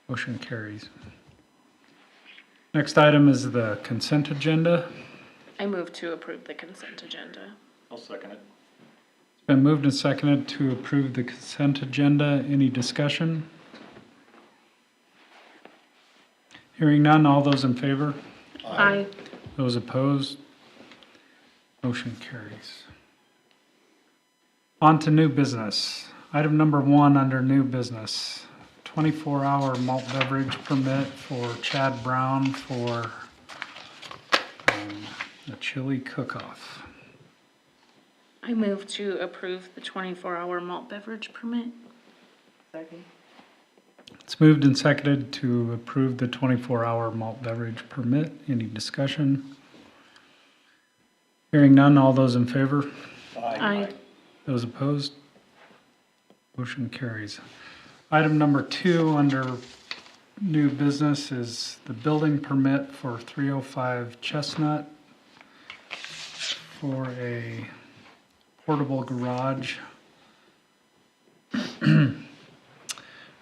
Motion carries. Next item is the consent agenda. I move to approve the consent agenda. I'll second it. It's been moved and seconded to approve the consent agenda. Any discussion? Hearing none, all those in favor? Aye. Those opposed? Motion carries. On to new business. Item number 1 under new business. 24-hour malt beverage permit for Chad Brown for the chili cook-off. I move to approve the 24-hour malt beverage permit. Second. It's moved and seconded to approve the 24-hour malt beverage permit. Any discussion? Hearing none, all those in favor? Aye. Those opposed? Motion carries. Item number 2 under new business is the building permit for 305 Chestnut for a portable garage. I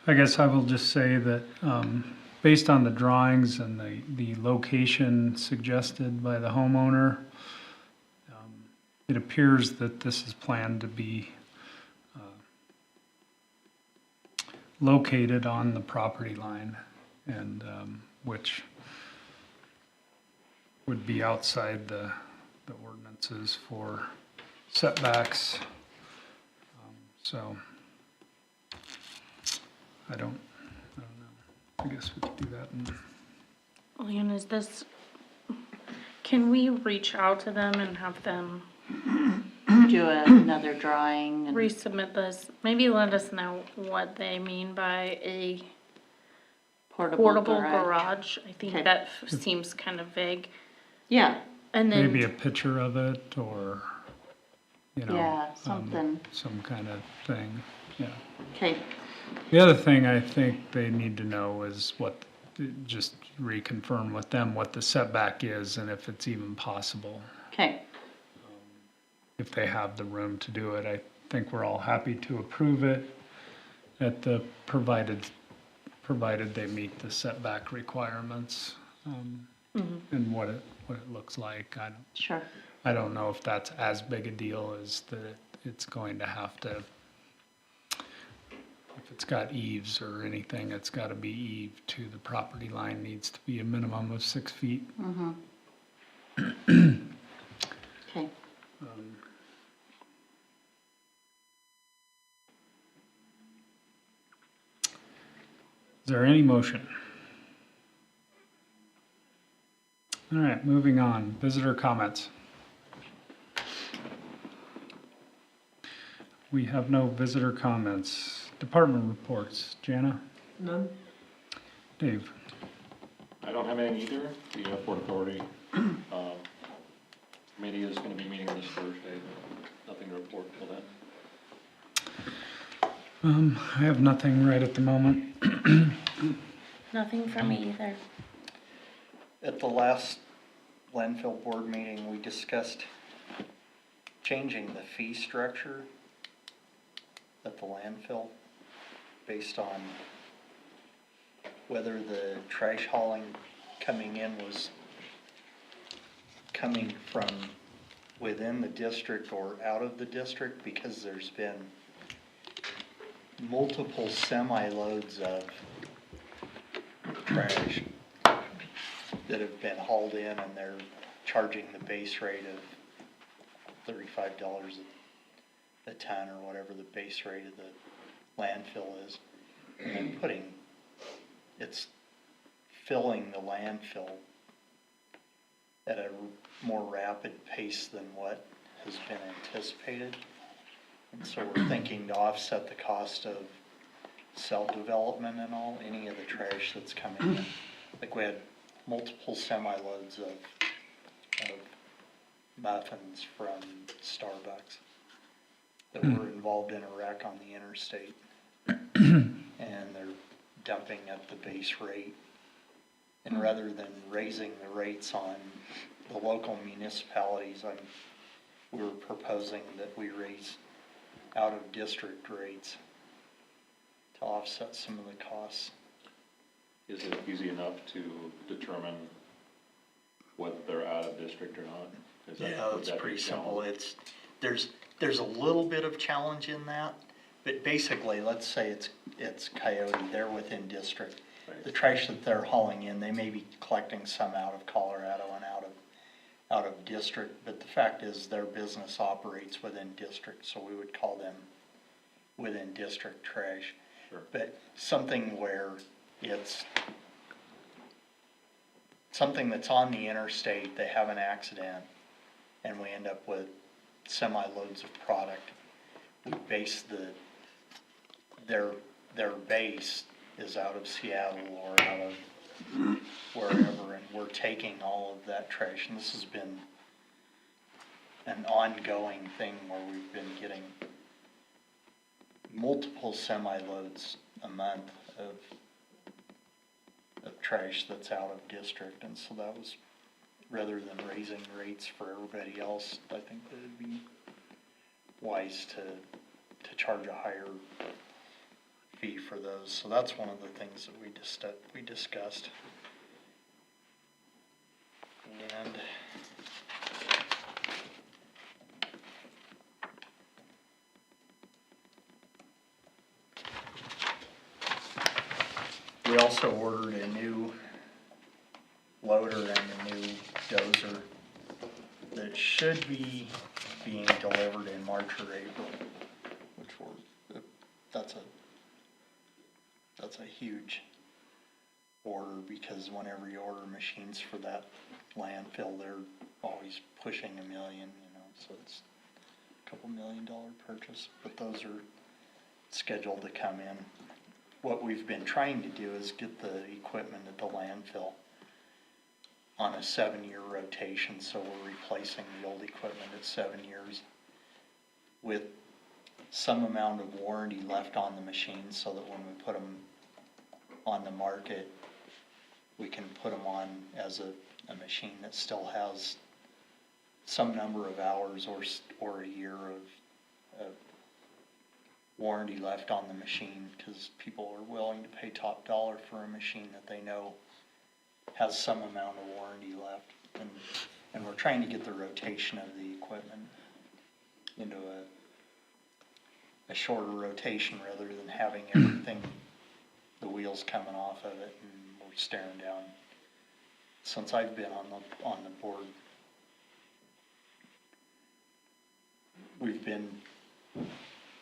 guess I will just say that based on the drawings and the location suggested by the homeowner, it appears that this is planned to be located on the property line, and which would be outside the ordinances for setbacks. So I don't know. I guess we could do that. Leon, is this, can we reach out to them and have them Do another drawing and resubmit this? Maybe let us know what they mean by a portable garage. I think Okay. that seems kind of vague. Yeah, And then, Maybe a picture of it, or, you know. yeah, something. Some kind of thing, yeah. Okay, The other thing I think they need to know is just reconfirm with them what the setback is and if it's even possible, okay, if they have the room to do it. I think we're all happy to approve it at the provided they meet the setback requirements, and what it looks like. sure. I don't know if that's as big a deal as that it's going to have to, if it's got eaves or anything, it's got to be eaved to the property line, needs to be a minimum of 6 feet. Okay, Is there any motion? All right, moving on. Visitor comments. We have no visitor comments. Department reports. Jana? None. Dave? I don't have any either. The Port Authority committee is going to be meeting this Thursday. Nothing to report till then. I have nothing right at the moment. nothing for me either. At the last landfill board meeting, we discussed changing the fee structure at the landfill based on whether the trash hauling coming in was coming from within the district or out of the district, because there's been multiple semi-loads of trash that have been hauled in, and they're charging the base rate of $35 a ton, or whatever the base rate of the landfill is. And then it's filling the landfill at a more rapid pace than what has been anticipated. And so we're thinking to offset the cost of cell development and all, any of the trash that's coming in. Like, we had multiple semi-loads of muffins from Starbucks that were involved in a wreck on the interstate. And they're dumping at the base rate. And rather than raising the rates on the local municipalities, we were proposing that we raise out of district rates to offset some of the costs Is it easy enough to determine whether they're out of district or not? Is that- Yeah, would it's that be pretty a simple. challenge? There's a little bit of challenge in that, but basically, let's say it's Coyote, they're within district. Right. The trash that they're hauling in, they may be collecting some out of Colorado and out of district, but the fact is their business operates within district, so we would call them within district trash. Sure. But something where it's something that's on the interstate, they have an accident, and we end up with semi-loads of product. We base their base is out of Seattle or out of wherever, and we're taking all of that trash, and this has been an ongoing thing where we've been getting multiple semi-loads a month of trash that's out of district, and so that was, rather than raising rates for everybody else, I think that it'd be wise to charge a higher fee for those. So that's one of the things that we discussed. And we also ordered a new loader and a new dozer that should be being delivered in March or April, which that's a huge order, because whenever you order machines for that landfill, they're always pushing $1 million, so it's a $2 million purchase, but those are scheduled to come in. What we've been trying to do is get the equipment at the landfill on a 7-year rotation, so we're replacing the old equipment at 7 years with some amount of warranty left on the machines, so that when we put them on the market, we can put them on as a machine that still has some number of hours or a year of warranty left on the machine, because people are willing to pay top dollar for a machine that they know has some amount of warranty left, and we're trying to get the rotation of the equipment into a shorter rotation, rather than having everything, the wheels coming off of it, and we're staring down. Since I've been on the board, we've been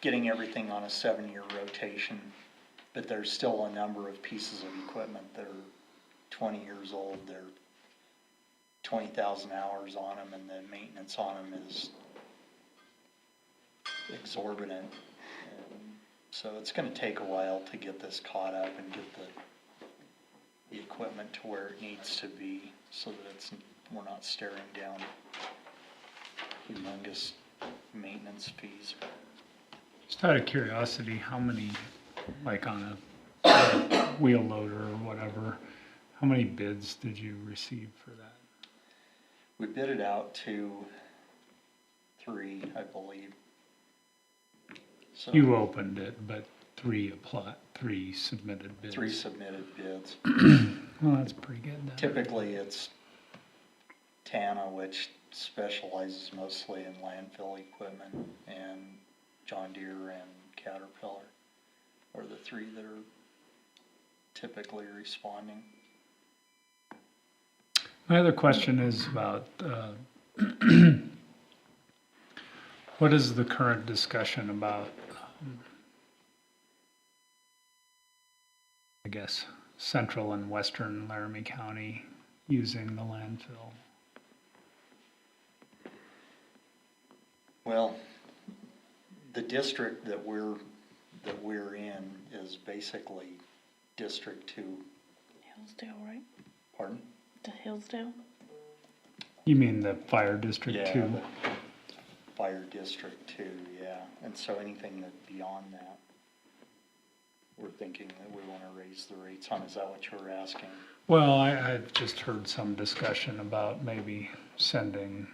getting everything on a 7-year rotation, but there's still a number of pieces of equipment that are 20 years old. They're 20,000 hours on them, and the maintenance on them is exorbitant. So it's going to take a while to get this caught up and get the equipment to where it needs to be, so that we're not staring down humongous maintenance fees. Just out of curiosity, how many, like on a wheel loader or whatever, how many bids did you receive for that? We bid it out to 3, I believe. So You opened it, but 3 submitted bids. 3 submitted bids. Well, that's pretty good then. Typically, it's TANA, which specializes mostly in landfill equipment, and John Deere and Caterpillar are the 3 that are typically responding. My other question is about, what is the current discussion about, I guess, central and western Laramie County using the landfill? Well, the district that we're in is basically District 2. Hillsdale, right? Pardon? To Hillsdale? You mean the fire district Yeah, too? the Fire District 2, yeah. And so anything that beyond that, we're thinking that we want to raise the rates on. Is that what you were asking? Well, I've just heard some discussion about maybe sending,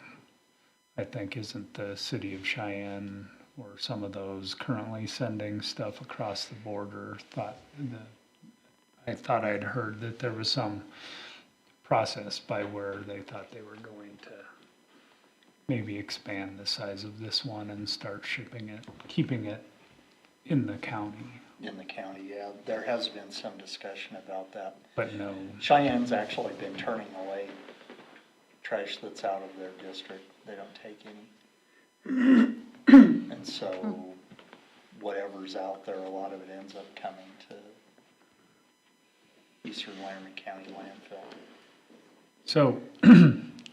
I think, isn't the city of Cheyenne or some of those currently sending stuff across the border? I thought I'd heard that there was some process by where they thought they were going to maybe expand the size of this one and start shipping it, keeping it in the county, In the county, yeah, there has been some discussion about that. but no, Cheyenne's actually been turning away trash that's out of their district. They don't take any. And so whatever's out there, a lot of it ends up coming to Eastern Laramie County landfill. so,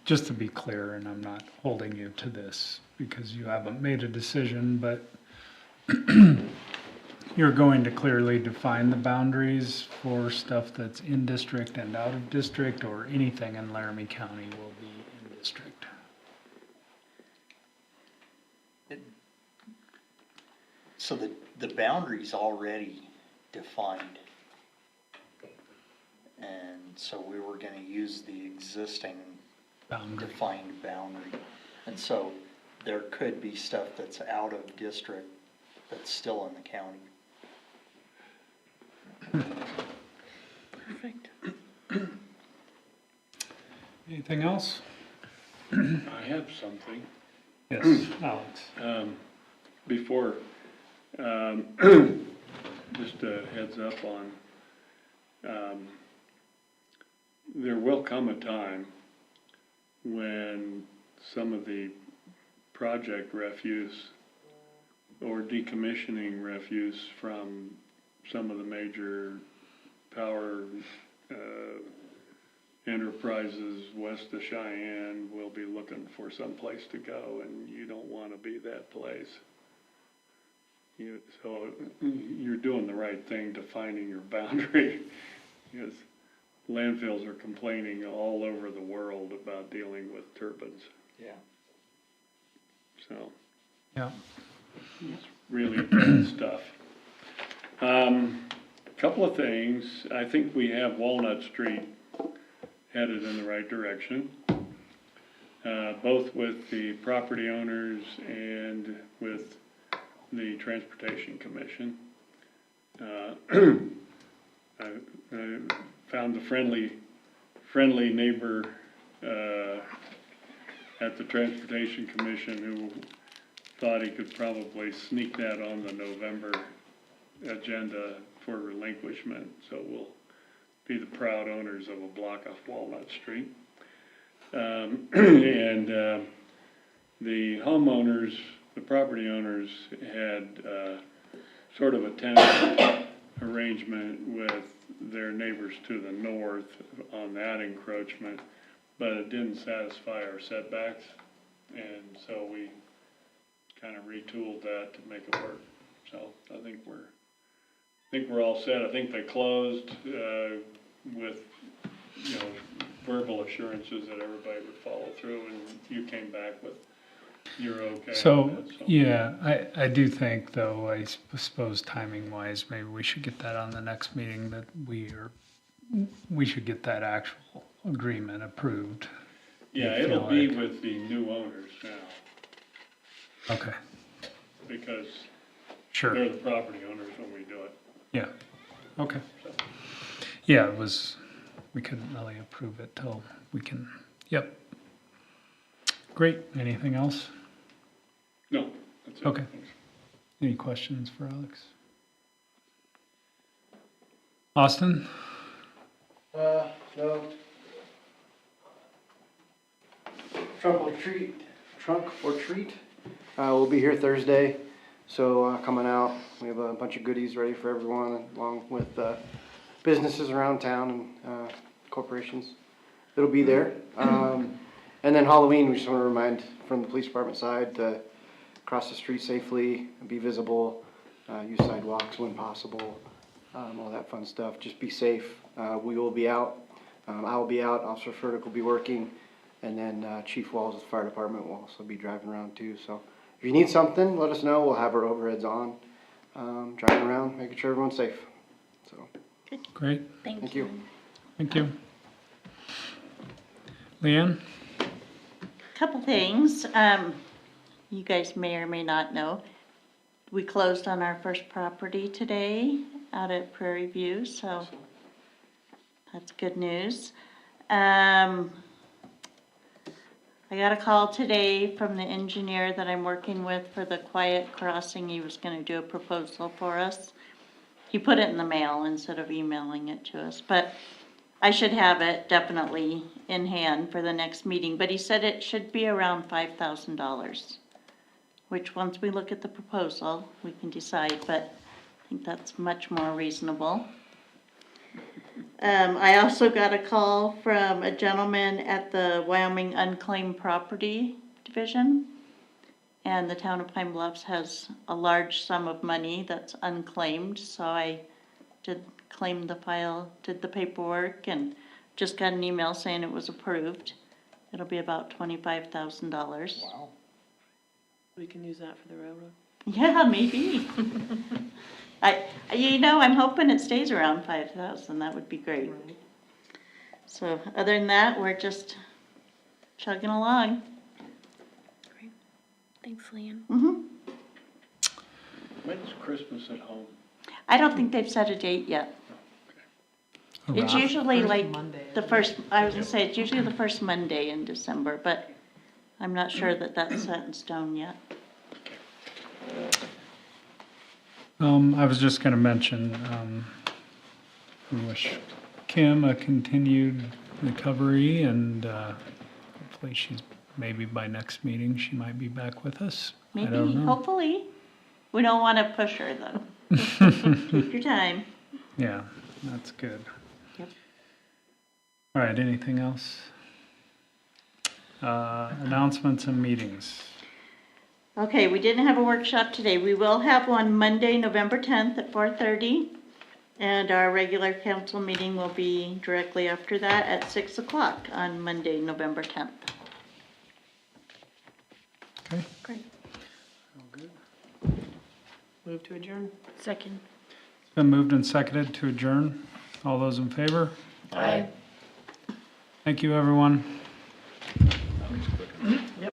just to be clear, and I'm not holding you to this because you haven't made a decision, but you're going to clearly define the boundaries for stuff that's in district and out of district, or anything in Laramie County will be in district. So the boundary's already defined. And so we were gonna use the existing Boundary. defined boundary. And so there could be stuff that's out of district that's still in the county. Perfect. Anything else? I have something. Yes, Alex. Before, just a heads up on, there will come a time when some of the project refuse or decommissioning refuse from some of the major power enterprises west of Cheyenne will be looking for some place to go, and you don't want to be that place. So you're doing the right thing defining your boundary, because landfills are complaining all over the world about dealing with turbines. Yeah. So Yeah. it's really bad stuff. Couple of things. I think we have Walnut Street headed in the right direction, both with the property owners and with the Transportation Commission. I found the friendly neighbor at the Transportation Commission who thought he could probably sneak that on the November agenda for relinquishment, so we'll be the proud owners of a block off Walnut Street. And the homeowners, the property owners had sort of a tentative arrangement with their neighbors to the north on that encroachment, but it didn't satisfy our setbacks, and so we kind of retooled that to make it work. So I think we're all set. I think they closed with, verbal assurances that everybody would follow through, and you came back with you're okay. So, yeah, I do think though, I suppose timing wise, maybe we should get that on the next meeting, that we should get that actual agreement approved. Yeah, I feel it'll be like. with the new owners now, Okay, because sure, they're the property owners when we do it. yeah, okay. So, Yeah, we couldn't really approve it till we can, yep. Great, anything else? no, that's it. Okay. Any questions for Alex? Austin? No. Trunk or treat. We'll be here Thursday, so coming out. We have a bunch of goodies ready for everyone, along with businesses around town and corporations that'll be there. And then Halloween, we just want to remind from the police department side to cross the street safely, be visible, use sidewalks when possible, all that fun stuff. Just be safe. We will be out. I will be out. Officer Furtick will be working. And then Chief Walls of the fire department will also be driving around too. So if you need something, let us know. We'll have our overheads on, driving around, making sure everyone's safe. So Great, Thank you. you. thank you. Leanne? Couple things, you guys may or may not know, we closed on our first property today out at Prairie View, so that's good news. I got a call today from the engineer that I'm working with for the quiet crossing. He was gonna do a proposal for us. He put it in the mail instead of emailing it to us, but I should have it definitely in hand for the next meeting. But he said it should be around $5,000, which once we look at the proposal, we can decide, but I think that's much more reasonable. I also got a call from a gentleman at the Wyoming Unclaimed Property Division. And the town of Pine Bluffs has a large sum of money that's unclaimed, so I did claim the file, did the paperwork, and just got an email saying it was approved. It'll be about $25,000. Wow. We can use that for the railroad. Yeah, maybe. I'm hoping it stays around 5,000, that would be great. So, other than that, we're just chugging along. Thanks, Leanne. When's Christmas at home? I don't think they've set a date yet. It's Around- usually First like Monday, the isn't first, I was gonna say, it's usually the first Monday in December, but I'm not sure that that's set in stone yet. I was just gonna mention, we wish Kim a continued recovery and, hopefully she's, maybe by next meeting, she might be back with us. I Maybe, don't know. hopefully. We don't wanna push her though. Take your time. Yeah, that's good. Yep. All right, anything else? Announcements and meetings. Okay, we didn't have a workshop today. We will have one Monday, November 10th at 4:30. And our regular council meeting will be directly after that at 6 o'clock on Monday, November 10th. Okay, Great. Move to adjourn. Second. it's been moved and seconded to adjourn. All those in favor? Aye. Thank you, everyone. That was quick.